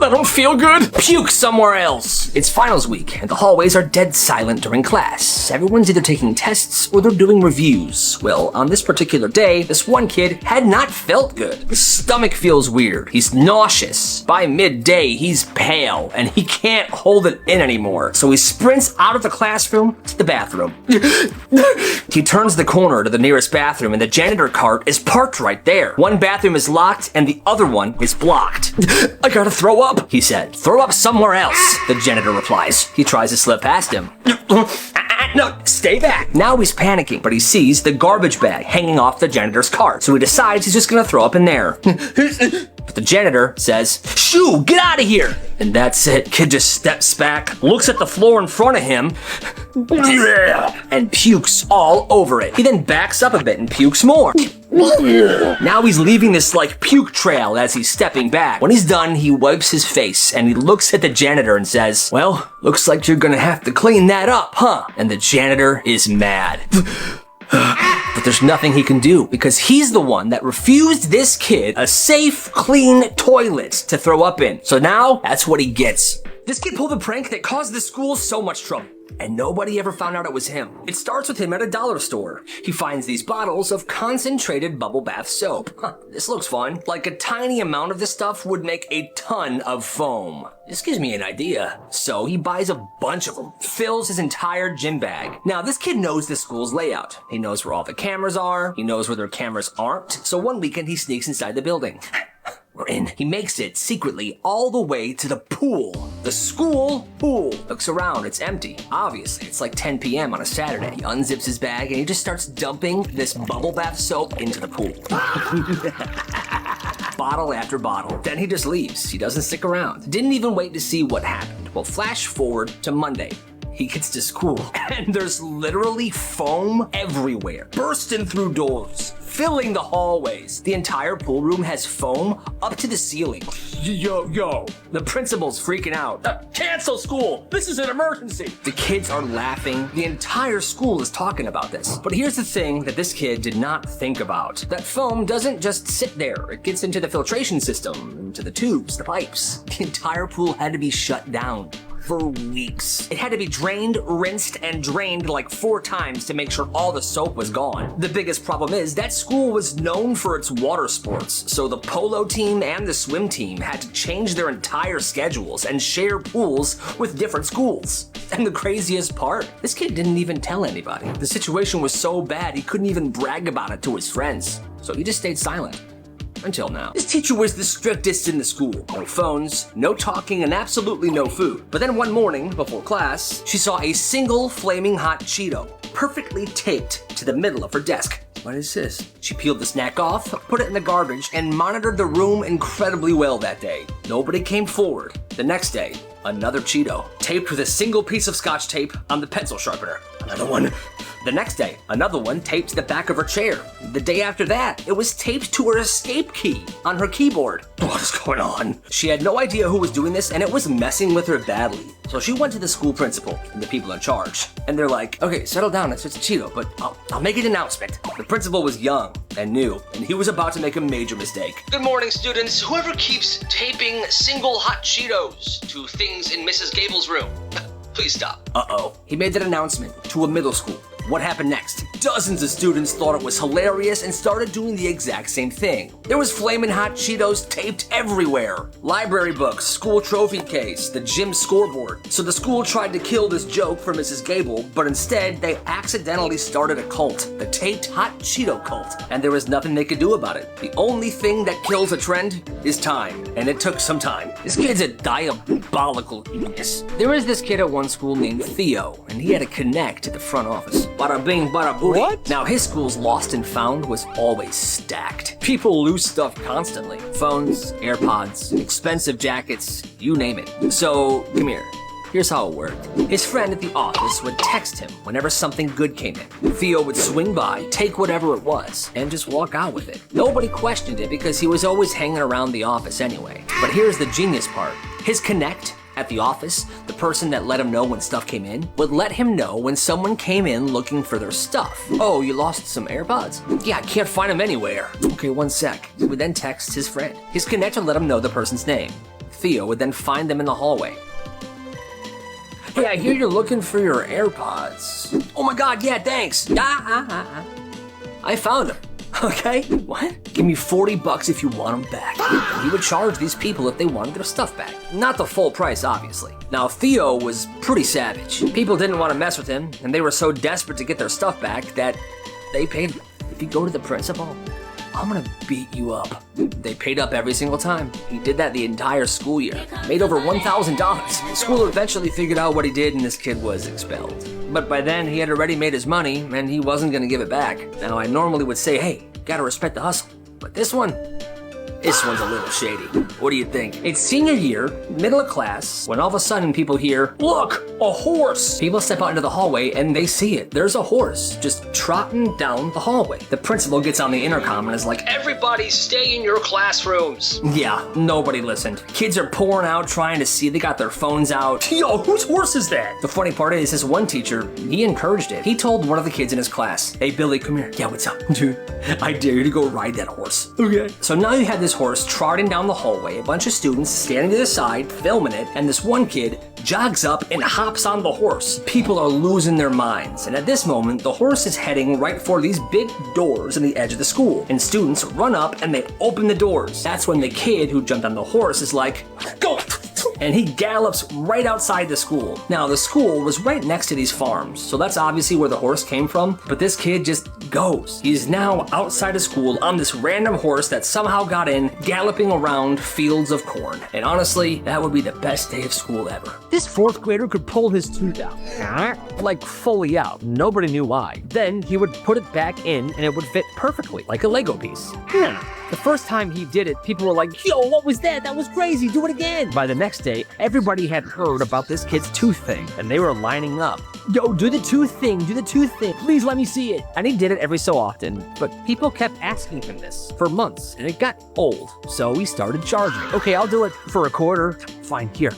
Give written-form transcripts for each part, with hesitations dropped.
I don't feel good. Puke somewhere else. It's finals week, and the hallways are dead silent during class. Everyone's either taking tests or they're doing reviews. Well, on this particular day, this one kid had not felt good. His stomach feels weird. He's nauseous. By midday, he's pale, and he can't hold it in anymore. So he sprints out of the classroom to the bathroom. He turns the corner to the nearest bathroom, and the janitor cart is parked right there. One bathroom is locked, and the other one is blocked. I gotta throw up, he said. Throw up somewhere else, the janitor replies. He tries to slip past him. No, stay back. Now he's panicking, but he sees the garbage bag hanging off the janitor's cart, so he decides he's just gonna throw up in there. But the janitor says, "Shoo, get out of here!" And that's it. Kid just steps back, looks at the floor in front of him, and pukes all over it. He then backs up a bit and pukes more. Now he's leaving this puke trail as he's stepping back. When he's done, he wipes his face and he looks at the janitor and says, "Well, looks like you're gonna have to clean that up, huh?" And the janitor is mad. But there's nothing he can do because he's the one that refused this kid a safe, clean toilet to throw up in. So now that's what he gets. This kid pulled a prank that caused the school so much trouble, and nobody ever found out it was him. It starts with him at a dollar store. He finds these bottles of concentrated bubble bath soap. This looks fun. Like a tiny amount of this stuff would make a ton of foam. This gives me an idea. So he buys a bunch of them, fills his entire gym bag. Now this kid knows the school's layout. He knows where all the cameras are. He knows where their cameras aren't. So one weekend he sneaks inside the building. We're in. He makes it secretly all the way to the pool. The school pool. Looks around, it's empty. Obviously, it's like 10 p.m. on a Saturday. He unzips his bag and he just starts dumping this bubble bath soap into the pool. Bottle after bottle. Then he just leaves. He doesn't stick around. Didn't even wait to see what happened. Well, flash forward to Monday. He gets to school, and there's literally foam everywhere, bursting through doors, filling the hallways. The entire pool room has foam up to the ceiling. Yo. The principal's freaking out. Cancel school. This is an emergency. The kids are laughing. The entire school is talking about this. But here's the thing that this kid did not think about. That foam doesn't just sit there. It gets into the filtration system, into the tubes, the pipes. The entire pool had to be shut down for weeks. It had to be drained, rinsed, and drained like 4 times to make sure all the soap was gone. The biggest problem is that school was known for its water sports, so the polo team and the swim team had to change their entire schedules and share pools with different schools. And the craziest part, this kid didn't even tell anybody. The situation was so bad he couldn't even brag about it to his friends, so he just stayed silent. Until now. This teacher was the strictest in the school. No phones, no talking, and absolutely no food. But then one morning, before class, she saw a single flaming hot Cheeto, perfectly taped to the middle of her desk. What is this? She peeled the snack off, put it in the garbage, and monitored the room incredibly well that day. Nobody came forward. The next day, another Cheeto, taped with a single piece of Scotch tape on the pencil sharpener. Another one. The next day, another one taped to the back of her chair. The day after that, it was taped to her escape key on her keyboard. What is going on? She had no idea who was doing this, and it was messing with her badly. So she went to the school principal and the people in charge. And they're like, "Okay, settle down, it's just a Cheeto, but I'll make an announcement." The principal was young and new, and he was about to make a major mistake. "Good morning, students. Whoever keeps taping single hot Cheetos to things in Mrs. Gable's room, please stop." Uh-oh. He made that announcement to a middle school. What happened next? Dozens of students thought it was hilarious and started doing the exact same thing. There was flamin' hot Cheetos taped everywhere. Library books, school trophy case, the gym scoreboard. So the school tried to kill this joke for Mrs. Gable, but instead they accidentally started a cult, the taped hot Cheeto cult. And there was nothing they could do about it. The only thing that kills a trend is time, and it took some time. This kid's a diabolical genius. There was this kid at one school named Theo, and he had a connect to the front office. Bada bing, bada booty. What? Now his school's lost and found was always stacked. People lose stuff constantly. Phones, AirPods, expensive jackets, you name it. So, come here. Here's how it worked. His friend at the office would text him whenever something good came in. Theo would swing by, take whatever it was, and just walk out with it. Nobody questioned it because he was always hanging around the office anyway. But here's the genius part. His connect at the office, the person that let him know when stuff came in, would let him know when someone came in looking for their stuff. "Oh, you lost some AirPods? Yeah, I can't find them anywhere." "Okay, one sec." He would then text his friend. His connect would let him know the person's name. Theo would then find them in the hallway. Hey, I hear you're looking for your AirPods. Oh my God, yeah, thanks. I found them. Okay, what? Give me $40 if you want them back. And he would charge these people if they wanted their stuff back. Not the full price, obviously. Now, Theo was pretty savage. People didn't want to mess with him, and they were so desperate to get their stuff back that they paid him. If you go to the principal, I'm gonna beat you up. They paid up every single time. He did that the entire school year. Made over $1,000. The school eventually figured out what he did and this kid was expelled. But by then he had already made his money and he wasn't gonna give it back. Now I normally would say, hey, gotta respect the hustle. But this one's a little shady. What do you think? It's senior year, middle of class, when all of a sudden people hear, look, a horse! People step out into the hallway and they see it. There's a horse just trotting down the hallway. The principal gets on the intercom and is like, everybody stay in your classrooms. Yeah, nobody listened. Kids are pouring out trying to see. They got their phones out. Yo, whose horse is that? The funny part is this one teacher, he encouraged it. He told one of the kids in his class, hey, Billy, come here. Yeah, what's up? Dude, I dare you to go ride that horse. Okay. So now you have this horse trotting down the hallway, a bunch of students standing to the side, filming it, and this one kid jogs up and hops on the horse. People are losing their minds, and at this moment, the horse is heading right for these big doors in the edge of the school, and students run up and they open the doors. That's when the kid who jumped on the horse is like, go! And he gallops right outside the school. Now, the school was right next to these farms, so that's obviously where the horse came from, but this kid just goes. He's now outside of school on this random horse that somehow got in, galloping around fields of corn. And honestly, that would be the best day of school ever. This fourth grader could pull his tooth out. Like fully out. Nobody knew why. Then he would put it back in and it would fit perfectly, like a Lego piece. The first time he did it, people were like, yo, what was that? That was crazy, do it again. By the next day, everybody had heard about this kid's tooth thing, and they were lining up. Yo, do the tooth thing, please let me see it. And he did it every so often, but people kept asking him this for months, and it got old, so he started charging. Okay, I'll do it for a quarter. Fine, here.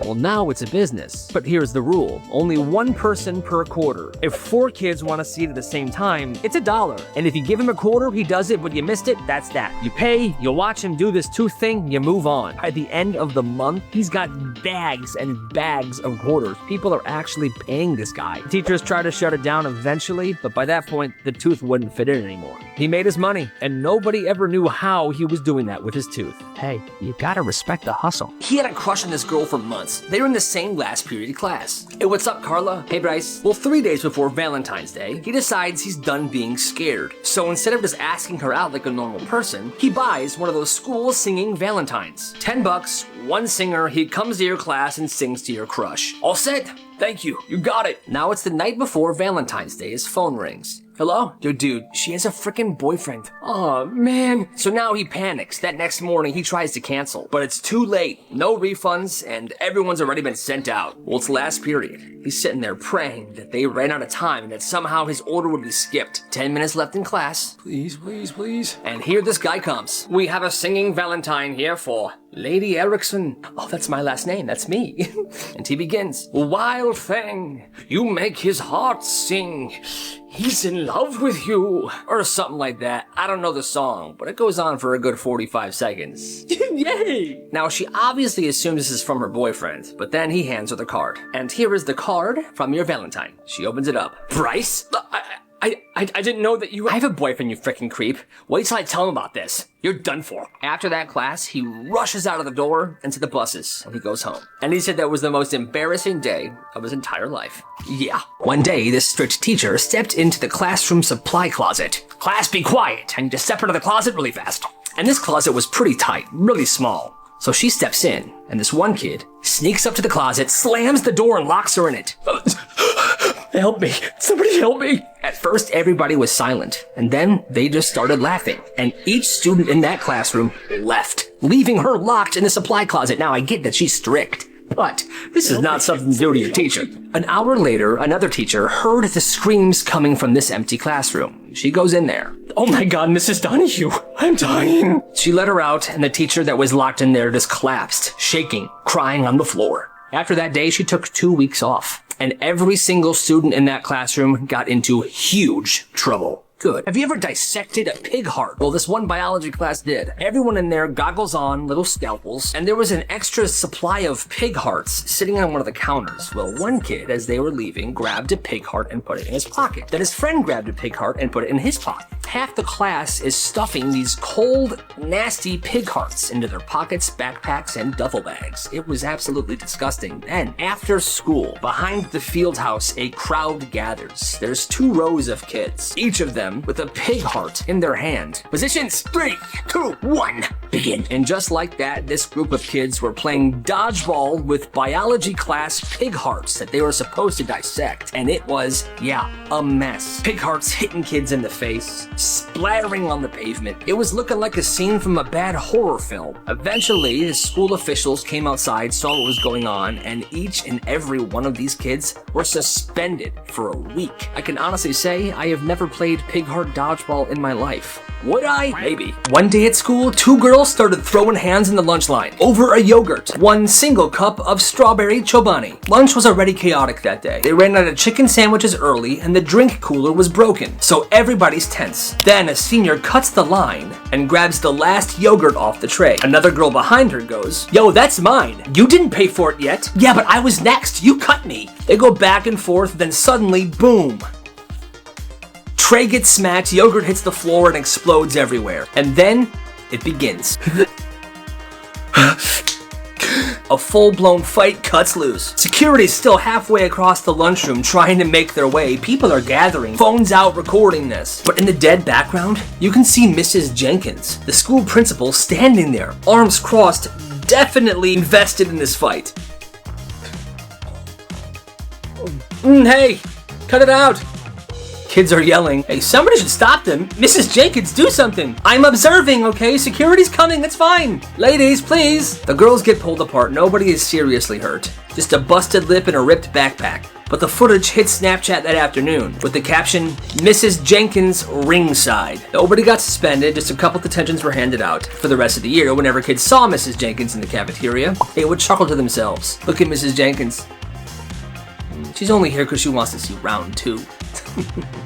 Well, now it's a business, but here's the rule. Only one person per quarter. If 4 kids want to see it at the same time, it's $1. And if you give him a quarter, he does it, but you missed it, that's that. You pay, you watch him do this tooth thing, you move on. By the end of the month, he's got bags and bags of quarters. People are actually paying this guy. Teachers try to shut it down eventually, but by that point, the tooth wouldn't fit in anymore. He made his money, and nobody ever knew how he was doing that with his tooth. Hey, you gotta respect the hustle. He had a crush on this girl for months. They were in the same last period class. Hey, what's up, Carla? Hey, Bryce. Well, 3 days before Valentine's Day, he decides he's done being scared. So instead of just asking her out like a normal person, he buys one of those school singing Valentines. $10, one singer, he comes to your class and sings to your crush. All set? Thank you. You got it. Now it's the night before Valentine's Day. His phone rings. Hello? Dude, she has a freaking boyfriend. Oh, man. So now he panics. That next morning, he tries to cancel. But it's too late. No refunds, and everyone's already been sent out. Well, it's last period. He's sitting there praying that they ran out of time and that somehow his order would be skipped. 10 minutes left in class. Please. And here this guy comes. We have a singing Valentine here for Lady Erickson. Oh, that's my last name. That's me. And he begins. Wild thing, you make his heart sing. He's in love with you. Or something like that. I don't know the song, but it goes on for a good 45 seconds. Yay! Now, she obviously assumes this is from her boyfriend, but then he hands her the card. And here is the card from your Valentine. She opens it up. Bryce? I didn't know that you... I have a boyfriend, you frickin' creep. Wait till I tell him about this. You're done for. After that class, he rushes out of the door into the buses, and he goes home. And he said that was the most embarrassing day of his entire life. Yeah. One day, this strict teacher stepped into the classroom supply closet. Class, be quiet. I need to step into the closet really fast. And this closet was pretty tight, really small. So she steps in, and this one kid sneaks up to the closet, slams the door, and locks her in it. Help me. Somebody help me. At first, everybody was silent, and then they just started laughing. And each student in that classroom left, leaving her locked in the supply closet. Now, I get that she's strict, but this is not something to do to your teacher. An hour later, another teacher heard the screams coming from this empty classroom. She goes in there. Oh my God, Mrs. Donahue, I'm dying. She let her out, and the teacher that was locked in there just collapsed, shaking, crying on the floor. After that day, she took 2 weeks off, and every single student in that classroom got into huge trouble. Good. Have you ever dissected a pig heart? Well, this one biology class did. Everyone in there, goggles on, little scalpels, and there was an extra supply of pig hearts sitting on one of the counters. Well, one kid, as they were leaving, grabbed a pig heart and put it in his pocket. Then his friend grabbed a pig heart and put it in his pocket. Half the class is stuffing these cold, nasty pig hearts into their pockets, backpacks, and duffel bags. It was absolutely disgusting. Then, after school, behind the field house, a crowd gathers. There's 2 rows of kids, each of them with a pig heart in their hand. Positions, 3, 2, 1, begin. And just like that, this group of kids were playing dodgeball with biology class pig hearts that they were supposed to dissect. And it was, a mess. Pig hearts hitting kids in the face, splattering on the pavement. It was looking like a scene from a bad horror film. Eventually, the school officials came outside, saw what was going on, and each and every one of these kids were suspended for a week. I can honestly say I have never played pig heart dodgeball in my life. Would I? Maybe. One day at school, 2 girls started throwing hands in the lunch line over a yogurt, 1 single cup of strawberry chobani. Lunch was already chaotic that day. They ran out of chicken sandwiches early and the drink cooler was broken, so everybody's tense. Then a senior cuts the line and grabs the last yogurt off the tray. Another girl behind her goes, "Yo, that's mine. You didn't pay for it yet." "Yeah, but I was next. You cut me." They go back and forth, then suddenly, boom. Tray gets smacked, yogurt hits the floor and explodes everywhere. And then, it begins. A full-blown fight cuts loose. Security's still halfway across the lunchroom trying to make their way. People are gathering, phones out recording this. But in the dead background, you can see Mrs. Jenkins, the school principal, standing there, arms crossed, definitely invested in this fight. Hey, cut it out. Kids are yelling, "Hey, somebody should stop them. Mrs. Jenkins, do something. I'm observing, okay? Security's coming, it's fine. Ladies, please." The girls get pulled apart. Nobody is seriously hurt. Just a busted lip and a ripped backpack. But the footage hit Snapchat that afternoon with the caption, "Mrs. Jenkins ringside." Nobody got suspended, just a couple detentions were handed out. For the rest of the year, whenever kids saw Mrs. Jenkins in the cafeteria, they would chuckle to themselves. Look at Mrs. Jenkins. She's only here because she wants to see round 2.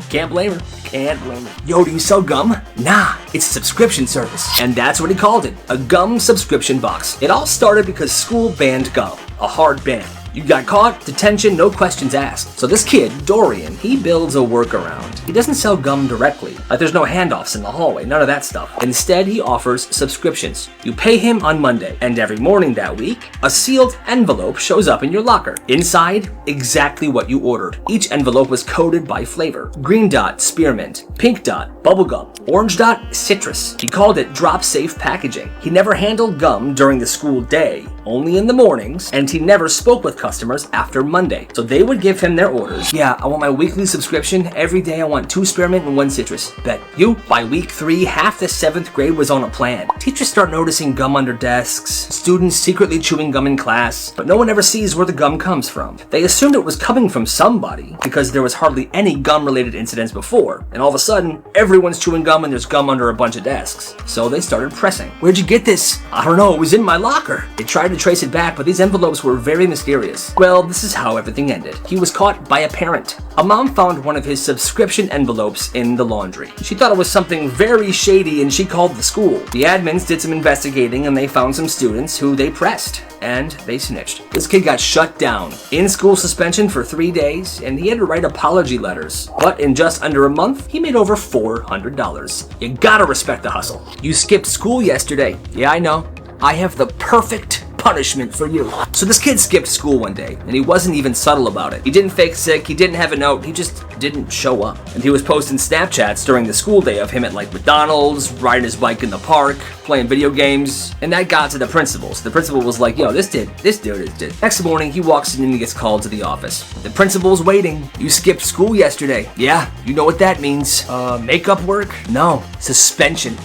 Can't blame her. Can't blame her. "Yo, do you sell gum?" "Nah, it's a subscription service." And that's what he called it, a gum subscription box. It all started because school banned gum, a hard ban. You got caught, detention, no questions asked. So this kid, Dorian, he builds a workaround. He doesn't sell gum directly. Like there's no handoffs in the hallway, none of that stuff. Instead, he offers subscriptions. You pay him on Monday, and every morning that week, a sealed envelope shows up in your locker. Inside, exactly what you ordered. Each envelope was coded by flavor. Green dot, spearmint. Pink dot, bubblegum. Orange dot, citrus. He called it drop-safe packaging. He never handled gum during the school day, only in the mornings, and he never spoke with customers after Monday. So they would give him their orders. "Yeah, I want my weekly subscription. Every day I want 2 spearmint and 1 citrus." Bet you, by week 3, half the 7th grade was on a plan. Teachers start noticing gum under desks, students secretly chewing gum in class, but no one ever sees where the gum comes from. They assumed it was coming from somebody because there was hardly any gum-related incidents before, and all of a sudden, everyone's chewing gum and there's gum under a bunch of desks. So they started pressing. "Where'd you get this?" "I don't know, it was in my locker." They tried to trace it back, but these envelopes were very mysterious. Well, this is how everything ended. He was caught by a parent. A mom found one of his subscription envelopes in the laundry. She thought it was something very shady and she called the school. The admins did some investigating and they found some students who they pressed. And they snitched. This kid got shut down. In-school suspension for 3 days, and he had to write apology letters. But in just under a month, he made over $400. You gotta respect the hustle. "You skipped school yesterday." "Yeah, I know. I have the perfect punishment for you." So this kid skipped school one day, and he wasn't even subtle about it. He didn't fake sick, he didn't have a note, he just didn't show up. And he was posting Snapchats during the school day of him at like McDonald's, riding his bike in the park, playing video games, and that got to the principal. So the principal was like, "Yo, this dude is dead." Next morning, he walks in and he gets called to the office. "The principal's waiting. You skipped school yesterday." "Yeah, you know what that means." Makeup work?" "No, suspension."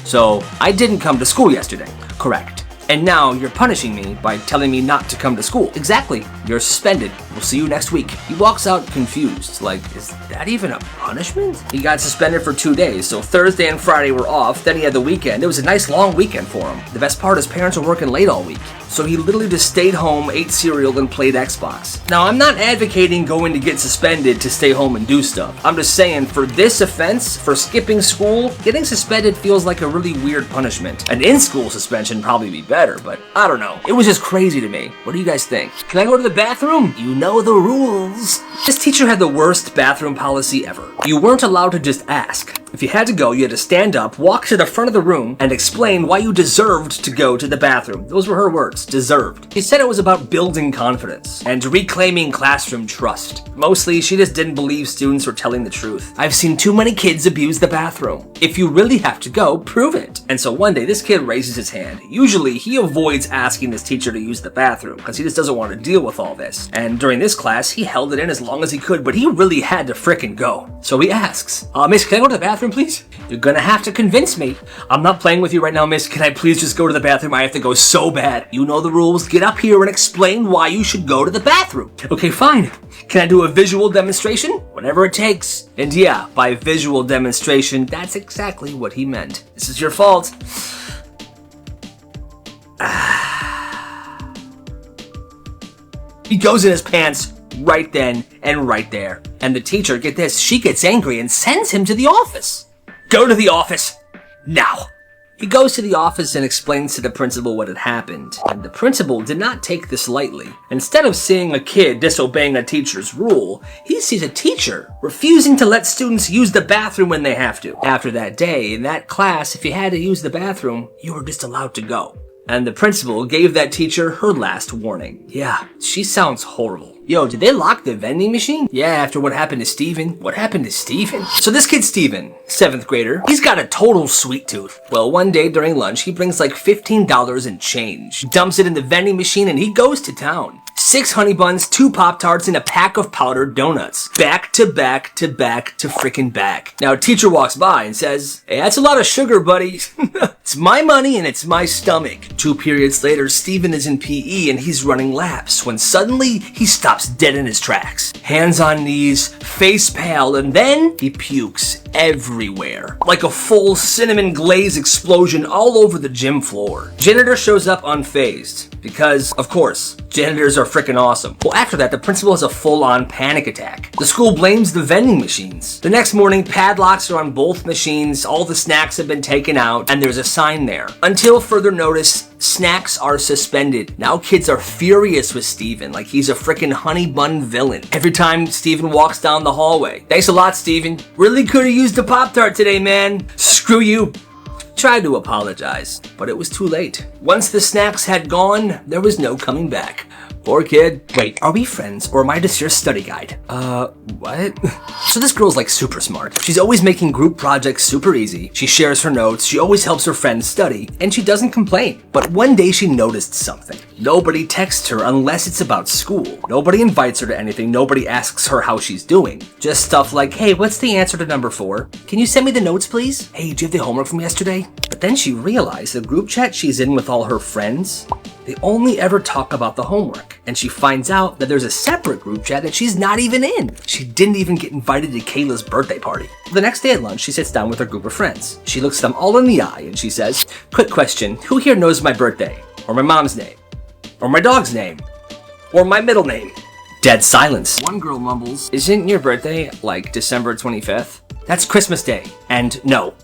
"So, I didn't come to school yesterday." "Correct. And now you're punishing me by telling me not to come to school." "Exactly. You're suspended. We'll see you next week." He walks out confused, like, is that even a punishment? He got suspended for 2 days, so Thursday and Friday were off, then he had the weekend. It was a nice long weekend for him. The best part is parents were working late all week. so he literally just stayed home, ate cereal, and played Xbox. Now, I'm not advocating going to get suspended to stay home and do stuff. I'm just saying, for this offense, for skipping school, getting suspended feels like a really weird punishment. An in-school suspension would probably be better, but I don't know. It was just crazy to me. What do you guys think? Can I go to the bathroom? You know the rules. This teacher had the worst bathroom policy ever. You weren't allowed to just ask. If you had to go, you had to stand up, walk to the front of the room, and explain why you deserved to go to the bathroom. Those were her words, deserved. She said it was about building confidence and reclaiming classroom trust. Mostly, she just didn't believe students were telling the truth. I've seen too many kids abuse the bathroom. If you really have to go, prove it. And so one day, this kid raises his hand. Usually, he avoids asking his teacher to use the bathroom because he just doesn't want to deal with all this. And during this class, he held it in as long as he could, but he really had to frickin' go. So he asks, Miss, can I go to the bathroom, please? You're gonna have to convince me. I'm not playing with you right now, miss. Can I please just go to the bathroom? I have to go so bad. You know the rules. Get up here and explain why you should go to the bathroom. Okay, fine. Can I do a visual demonstration? Whatever it takes. And yeah, by visual demonstration, that's exactly what he meant. This is your fault. He goes in his pants right then and right there. And the teacher, get this, she gets angry and sends him to the office. Go to the office now. He goes to the office and explains to the principal what had happened. And the principal did not take this lightly. Instead of seeing a kid disobeying a teacher's rule, he sees a teacher refusing to let students use the bathroom when they have to. After that day, in that class, if you had to use the bathroom, you were just allowed to go. And the principal gave that teacher her last warning. Yeah, she sounds horrible. Yo, did they lock the vending machine? Yeah, after what happened to Steven. What happened to Steven? So this kid Steven, 7th grader, he's got a total sweet tooth. Well, one day during lunch, he brings like $15 in change, dumps it in the vending machine, and he goes to town. 6 honey buns, 2 Pop-Tarts, and a pack of powdered donuts. Back to back to back to frickin' back. Now, a teacher walks by and says, hey, that's a lot of sugar, buddy. It's my money and it's my stomach. 2 periods later, Steven is in PE and he's running laps when suddenly he stops dead in his tracks. Hands on knees, face pale, and then he pukes everywhere. Like a full cinnamon glaze explosion all over the gym floor. Janitor shows up unfazed. Because, of course, janitors are freaking awesome. Well, after that, the principal has a full-on panic attack. The school blames the vending machines. The next morning, padlocks are on both machines, all the snacks have been taken out, and there's a sign there. Until further notice, snacks are suspended. Now kids are furious with Steven, like he's a freaking honey bun villain. Every time Steven walks down the hallway. Thanks a lot, Steven. Really could have used a Pop-Tart today, man. Screw you. Tried to apologize, but it was too late. Once the snacks had gone, there was no coming back. Poor kid. Wait, are we friends or am I just your study guide? What? So this girl's like super smart. She's always making group projects super easy. She shares her notes, she always helps her friends study, and she doesn't complain. But one day she noticed something. Nobody texts her unless it's about school. Nobody invites her to anything, nobody asks her how she's doing. Just stuff like, hey, what's the answer to number 4? Can you send me the notes, please? Hey, do you have the homework from yesterday? But then she realized the group chat she's in with all her friends, they only ever talk about the homework. And she finds out that there's a separate group chat that she's not even in. She didn't even get invited to Kayla's birthday party. The next day at lunch, she sits down with her group of friends. She looks them all in the eye and she says, quick question, who here knows my birthday? Or my mom's name? Or my dog's name? Or my middle name? Dead silence. One girl mumbles, isn't your birthday like December 25th? That's Christmas Day. And no.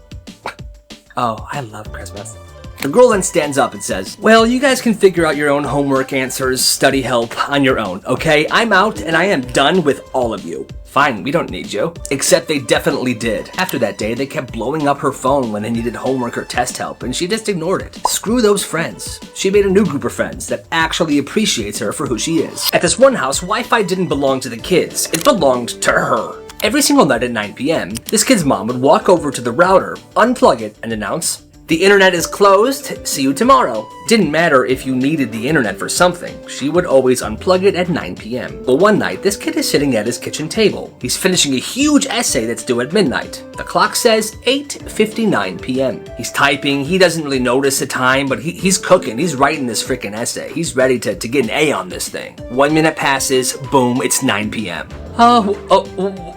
Oh, I love Christmas. The girl then stands up and says, well, you guys can figure out your own homework answers, study help on your own, okay? I'm out and I am done with all of you. Fine, we don't need you. Except they definitely did. After that day, they kept blowing up her phone when they needed homework or test help, and she just ignored it. Screw those friends. She made a new group of friends that actually appreciates her for who she is. At this one house, Wi-Fi didn't belong to the kids. It belonged to her. Every single night at 9 p.m., this kid's mom would walk over to the router, unplug it, and announce, the internet is closed, see you tomorrow. Didn't matter if you needed the internet for something, she would always unplug it at 9 p.m. Well, one night, this kid is sitting at his kitchen table. He's finishing a huge essay that's due at midnight. The clock says 8:59 p.m. He's typing, he doesn't really notice the time, but he's cooking, he's writing this freaking essay. He's ready to get an A on this thing. 1 minute passes, boom, it's 9 p.m. Oh,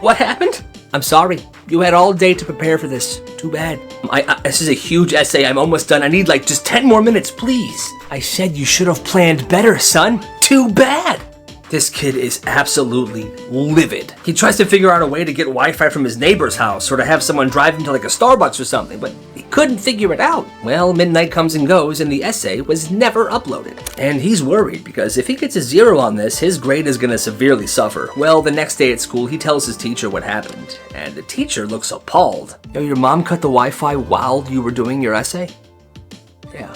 what happened? I'm sorry, you had all day to prepare for this. Too bad. This is a huge essay. I'm almost done. I need like just 10 more minutes, please. I said you should have planned better, son. Too bad. This kid is absolutely livid. He tries to figure out a way to get Wi-Fi from his neighbor's house or to have someone drive him to like a Starbucks or something, but he couldn't figure it out. Well, midnight comes and goes and the essay was never uploaded. And he's worried because if he gets a 0 on this, his grade is gonna severely suffer. Well, the next day at school, he tells his teacher what happened, and the teacher looks appalled. Yo, your mom cut the Wi-Fi while you were doing your essay? Yeah.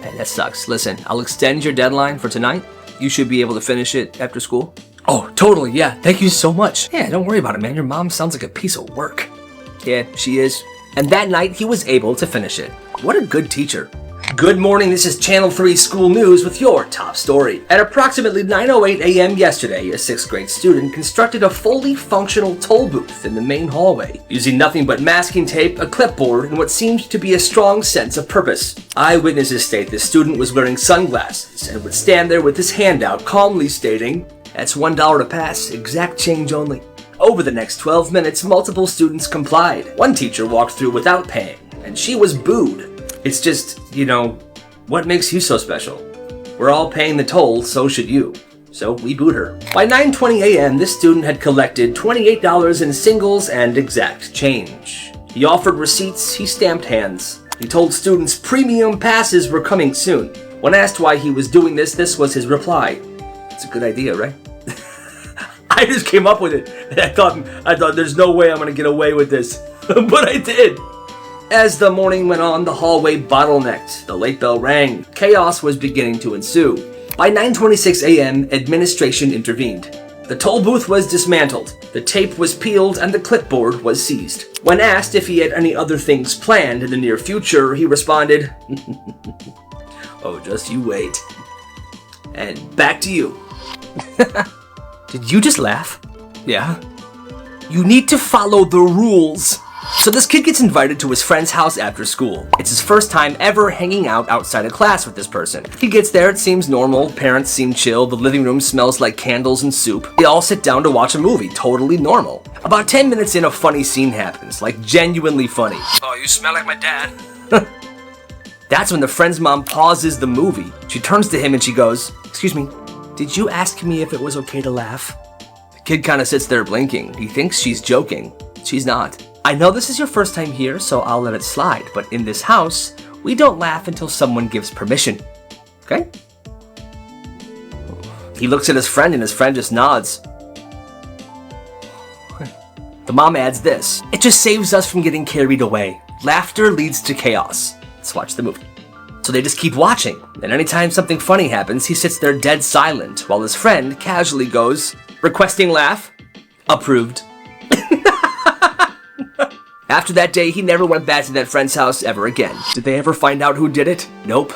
Hey, that sucks. Listen, I'll extend your deadline for tonight. You should be able to finish it after school. Oh, totally, yeah. Thank you so much. Yeah, don't worry about it, man. Your mom sounds like a piece of work. Yeah, she is. And that night, he was able to finish it. What a good teacher. Good morning, this is Channel 3 School News with your top story. At approximately 9:08 a.m. yesterday, a 6th grade student constructed a fully functional toll booth in the main hallway, using nothing but masking tape, a clipboard, and what seemed to be a strong sense of purpose. Eyewitnesses state the student was wearing sunglasses and would stand there with his hand out, calmly stating, "That's $1 to pass, exact change only." Over the next 12 minutes, multiple students complied. One teacher walked through without paying, and she was booed. It's just, what makes you so special? We're all paying the toll, so should you. So we booed her. By 9:20 a.m., this student had collected $28 in singles and exact change. He offered receipts, he stamped hands. He told students premium passes were coming soon. When asked why he was doing this, this was his reply. It's a good idea, right? I just came up with it. And I thought there's no way I'm gonna get away with this. But I did. As the morning went on, the hallway bottlenecked. The late bell rang. Chaos was beginning to ensue. By 9:26 a.m., administration intervened. The toll booth was dismantled, the tape was peeled, and the clipboard was seized. When asked if he had any other things planned in the near future, he responded, "Oh, just you wait." And back to you. Did you just laugh? Yeah. You need to follow the rules. So this kid gets invited to his friend's house after school. It's his first time ever hanging out outside of class with this person. He gets there, it seems normal, parents seem chill, the living room smells like candles and soup. They all sit down to watch a movie, totally normal. About 10 minutes in, a funny scene happens, like genuinely funny. "Oh, you smell like my dad." That's when the friend's mom pauses the movie. She turns to him and she goes, "Excuse me, did you ask me if it was okay to laugh?" The kid kind of sits there blinking. He thinks she's joking. She's not. "I know this is your first time here, so I'll let it slide, but in this house, we don't laugh until someone gives permission. Okay?" He looks at his friend and his friend just nods. The mom adds this, "It just saves us from getting carried away. Laughter leads to chaos." Let's watch the movie. So they just keep watching, and anytime something funny happens, he sits there dead silent, while his friend casually goes, "Requesting laugh? Approved." After that day, he never went back to that friend's house ever again. Did they ever find out who did it? Nope.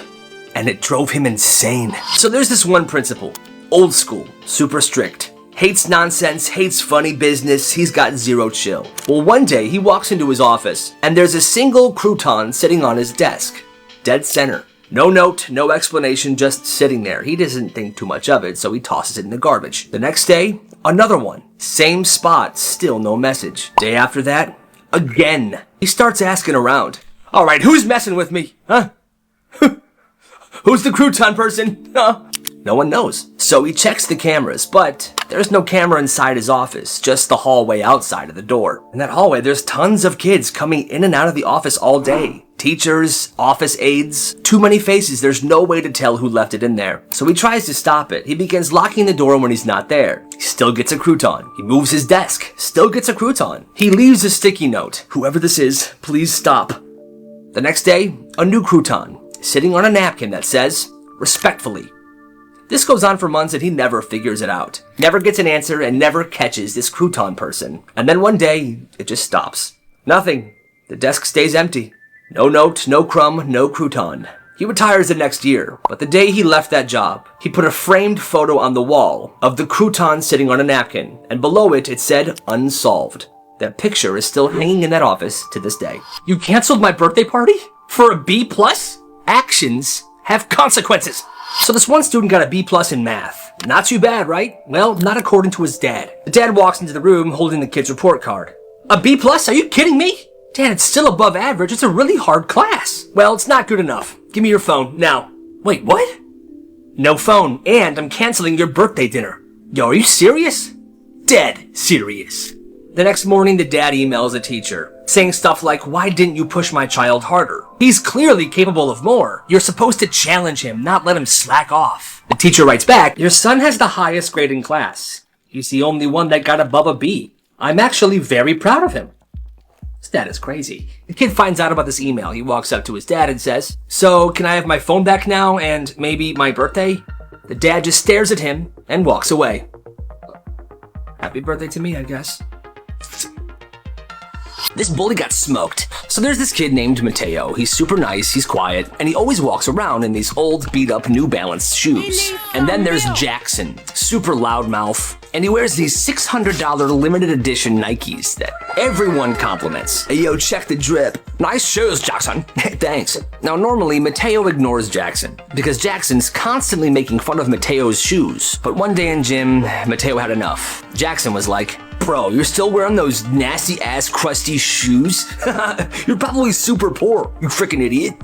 And it drove him insane. So there's this one principal. Old school, super strict. Hates nonsense, hates funny business, he's got zero chill. Well, one day he walks into his office, and there's a single crouton sitting on his desk. Dead center. No note, no explanation, just sitting there. He doesn't think too much of it, so he tosses it in the garbage. The next day, another one. Same spot, still no message. Day after that, again. He starts asking around. "All right, who's messing with me? Huh? Who's the crouton person? Huh?" No one knows. So he checks the cameras, but there's no camera inside his office, just the hallway outside of the door. In that hallway, there's tons of kids coming in and out of the office all day. Teachers, office aides, too many faces, there's no way to tell who left it in there. So he tries to stop it. He begins locking the door when he's not there. He still gets a crouton. He moves his desk, still gets a crouton. He leaves a sticky note. "Whoever this is, please stop." The next day, a new crouton, sitting on a napkin that says, "Respectfully." This goes on for months and he never figures it out. Never gets an answer and never catches this crouton person. And then one day, it just stops. Nothing. The desk stays empty. No note, no crumb, no crouton. He retires the next year, but the day he left that job, he put a framed photo on the wall of the crouton sitting on a napkin, and below it, it said, "Unsolved." That picture is still hanging in that office to this day. You canceled my birthday party? For a B+? Actions have consequences. So this one student got a B+ in math. Not too bad, right? Well, not according to his dad. The dad walks into the room holding the kid's report card. "A B+? Are you kidding me? Dad, it's still above average. It's a really hard class. Well, it's not good enough. Give me your phone, now. Wait, what? No phone, and I'm canceling your birthday dinner. Yo, are you serious? Dead serious. The next morning, the dad emails the teacher, saying stuff like, why didn't you push my child harder? He's clearly capable of more. You're supposed to challenge him, not let him slack off. The teacher writes back, your son has the highest grade in class. He's the only one that got above a B. I'm actually very proud of him. His dad is crazy. The kid finds out about this email. He walks up to his dad and says, so can I have my phone back now and maybe my birthday? The dad just stares at him and walks away. Happy birthday to me, I guess. This bully got smoked. So there's this kid named Mateo. He's super nice, he's quiet, and he always walks around in these old beat-up New Balance shoes. And then there's Jackson, super loudmouth, and he wears these $600 limited edition Nikes that everyone compliments. Hey, yo, check the drip. Nice shoes, Jackson. Thanks. Now, normally, Mateo ignores Jackson because Jackson's constantly making fun of Mateo's shoes. But one day in gym, Mateo had enough. Jackson was like, bro, you're still wearing those nasty-ass crusty shoes? You're probably super poor, you freaking idiot.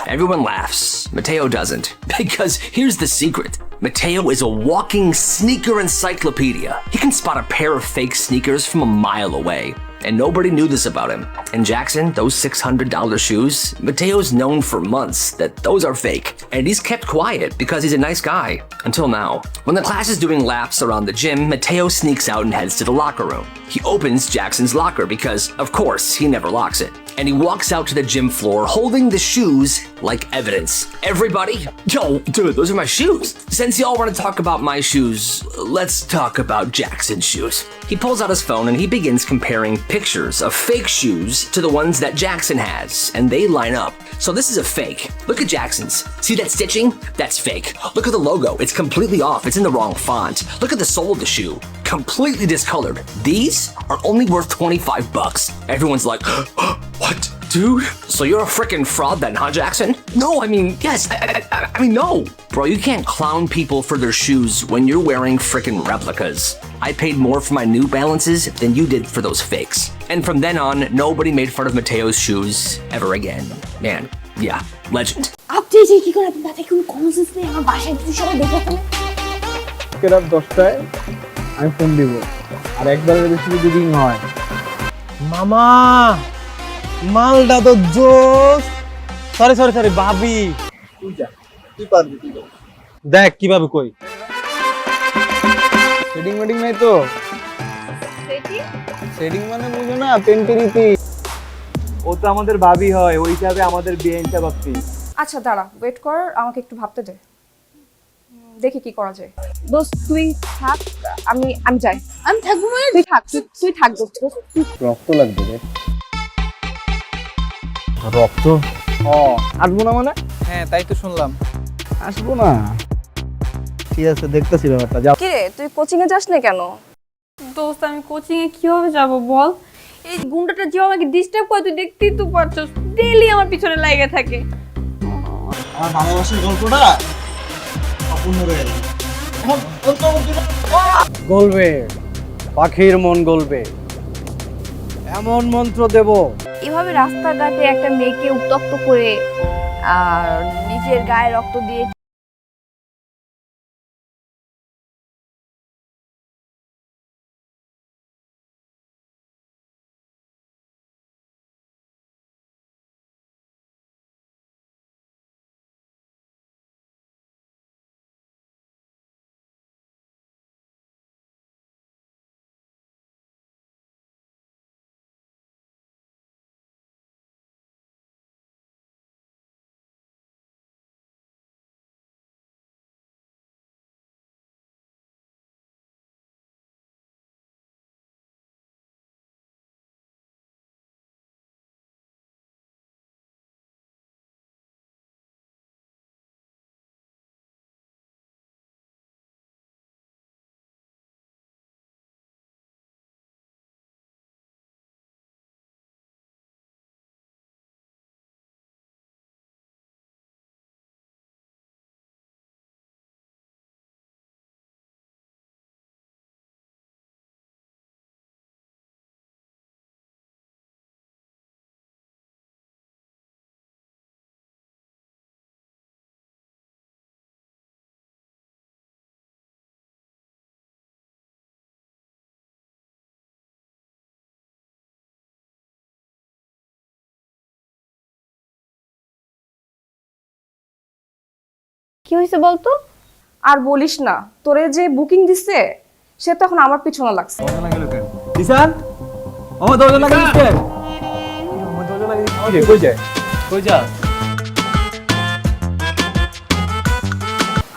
Everyone laughs. Mateo doesn't. Because here's the secret. Mateo is a walking sneaker encyclopedia. He can spot a pair of fake sneakers from a mile away. And nobody knew this about him. And Jackson, those $600 shoes, Mateo's known for months that those are fake. And he's kept quiet because he's a nice guy. Until now. When the class is doing laps around the gym, Mateo sneaks out and heads to the locker room. He opens Jackson's locker because, of course, he never locks it. And he walks out to the gym floor holding the shoes like evidence. Everybody, yo, dude, those are my shoes. Since y'all want to talk about my shoes, let's talk about Jackson's shoes. He pulls out his phone and he begins comparing pictures of fake shoes to the ones that Jackson has, and they line up. So this is a fake. Look at Jackson's. See that stitching? That's fake. Look at the logo. It's completely off. It's in the wrong font. Look at the sole of the shoe. Completely discolored. These are only worth 25 bucks. Everyone's like, what? Dude? So you're a freaking fraud then, huh, Jackson? No, I mean, yes. I mean, no. Bro, you can't clown people for their shoes when you're wearing freaking replicas. I paid more for my New Balances than you did for those fakes. And from then on, nobody made fun of Mateo's shoes ever again. Man, yeah, legend. আপনি যে কি করে আপনার থেকে কোনো conscience নেই আমার বাসায় কিছু সবাই দেখে ফেলে রাত 10টায় আমি ফোন দিব আর একবারের বেশি যদি রিং হয় মামা মালটা তো জোস সরি ভাবি তুই পারবি দেখ কিভাবে কই সেটিং মিটিং নাই তো সেটিং মানে বুঝো না পেন্টেরিতি ও তো আমাদের ভাবি হয় ওই হিসাবে আমাদের বিয়ে হিসাব আপনি আচ্ছা দাঁড়া ওয়েট কর আমাকে একটু ভাবতে দে দেখি কি করা যায় দোস্ত তুই থাক আমি যাই আমি থাকবো মানে তুই থাক দোস্ত রক্ত লাগবে রে রক্ত আসবো না মানে হ্যাঁ তাই তো শুনলাম আসবো না ঠিক আছে দেখতেছি ব্যাপারটা যাও কি রে তুই কোচিং এ যাস না কেন দোস্ত আমি কোচিং এ কিভাবে যাব বল এই গুন্ডাটা যে আমাকে ডিস্টার্ব করে তুই দেখতেই তো পারছস ডেইলি আমার পিছনে লাগে থাকে আমার ভালোবাসার গল্পটা অপূর্ণ রয়ে গেল গলবে পাখির মন গলবে এমন মন্ত্র দেব এভাবে রাস্তাঘাটে একটা মেয়েকে উত্তক্ত করে আর নিজের গায়ে রক্ত দিয়ে কি হয়েছে বলতো? আর বলিস না, তোরে যে বুকিং দিছে সে তো এখন আমার পিছনে লাগছে। জিসান আমার দরজা লাগিয়ে দিচ্ছে। আমার দরজা লাগিয়ে দিচ্ছে। কই যায়? কই যা?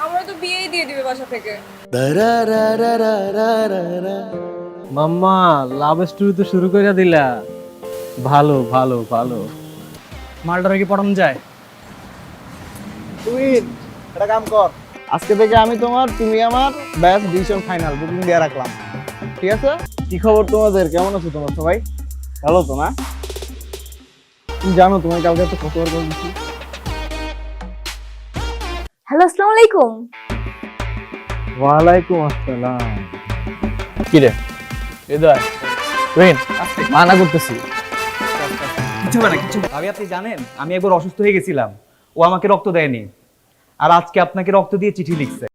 আমরা তো বিয়েই দিয়ে দিবে বাসা থেকে। মাম্মা লাভ স্টোরি তো শুরু করে দিলা। ভালো ভালো ভালো। মালটারে কি পড়ানো যায়? তুই একটা কাম কর, আজকে থেকে আমি তোমার, তুমি আমার, ব্যাস ডিসিশন ফাইনাল, বুকিং দিয়ে রাখলাম। ঠিক আছে? কি খবর তোমাদের, কেমন আছো তোমরা সবাই? ভালো তো না? তুমি জানো তোমার কালকে একটা কতবার করে দিচ্ছি। হ্যালো, আসসালামু আলাইকুম। ওয়ালাইকুম আসসালাম। কি রে হৃদয় তুহিন মানা করতেছি কিছু হবে না কিছু। ভাবি আপনি জানেন আমি একবার অসুস্থ হয়ে গেছিলাম, ও আমাকে রক্ত দেয়নি, আর আজকে আপনাকে রক্ত দিয়ে চিঠি লিখছে।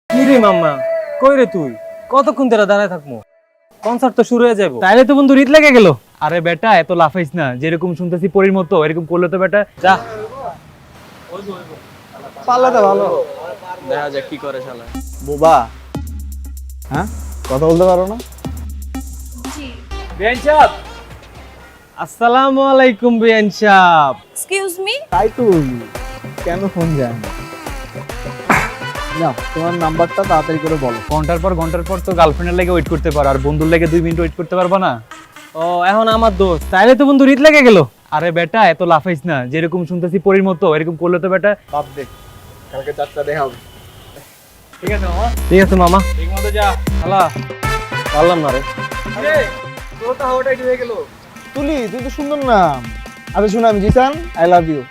কি রে মাম্মা, কই রে তুই? কতক্ষণ ধরে দাঁড়ায় থাকবো? কনসার্ট তো শুরু হয়ে যাবে। তাইলে তো বন্ধু রীত লেগে গেল। আরে বেটা এত লাফাইস না, যেরকম শুনতেছি পরীর মতো এরকম করলে তো বেটা যা। পাল্লাটা ভালো, দেখা যাক কি করে শালা। বোবা। হ্যাঁ, কথা বলতে পারো না? বিয়ান সাহেব, আসসালামু আলাইকুম বিয়ান সাহেব। Excuse me. তাই তো, কেন ফোন যায় না? না, তোমার নাম্বারটা তাড়াতাড়ি করে বলো। ঘন্টার পর তো গার্লফ্রেন্ডের লাগে ওয়েট করতে পারো, আর বন্ধুর লাগে 2 মিনিট ওয়েট করতে পারবা না? ও এখন আমার দোষ, তাইলে তো বন্ধু রীত লেগে গেল। আরে বেটা এত লাফাইস না, যেরকম শুনতেছি পরীর মতো এরকম করলে তো বেটা বাপ দেখ, কালকে 4টা দেখা হবে। ঠিক আছে মামা। ঠিক আছে মামা, ঠিক মতো যা। শালা পারলাম না রে। আরে তোর তো হাওয়াটা একটু হয়ে গেল। তুলি, তুই তো সুন্দর নাম। আচ্ছা শোনো, আমি জিসান, আই লাভ ইউ।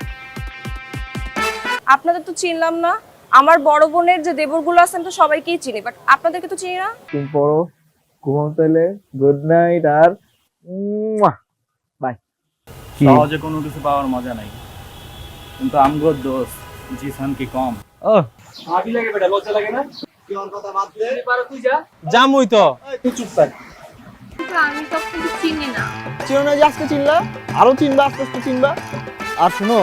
আপনাদের তো চিনলাম না। আমার বড় বোনের যে দেবরগুলো আছেন তো সবাইকেই চিনি, বাট আপনাদেরকে তো চিনি না। তুমি পড়ো, ঘুমাও তাহলে, গুড নাইট, আর বাই। সহজে কোনো কিছু পাওয়ার মজা নাই, কিন্তু আমগোর দোষ জিসান কি কম? ও ভাবি লাগে বেটা, লজ্জা লাগে না? কি ওর কথা বাদ দে, তুই যা। জামুই তো। তুই চুপ থাক। আমি তো চিনি না। চিনো না যে আজকে চিনলা, আরো চিনবা, আস্তে আস্তে চিনবা। আর শুনো,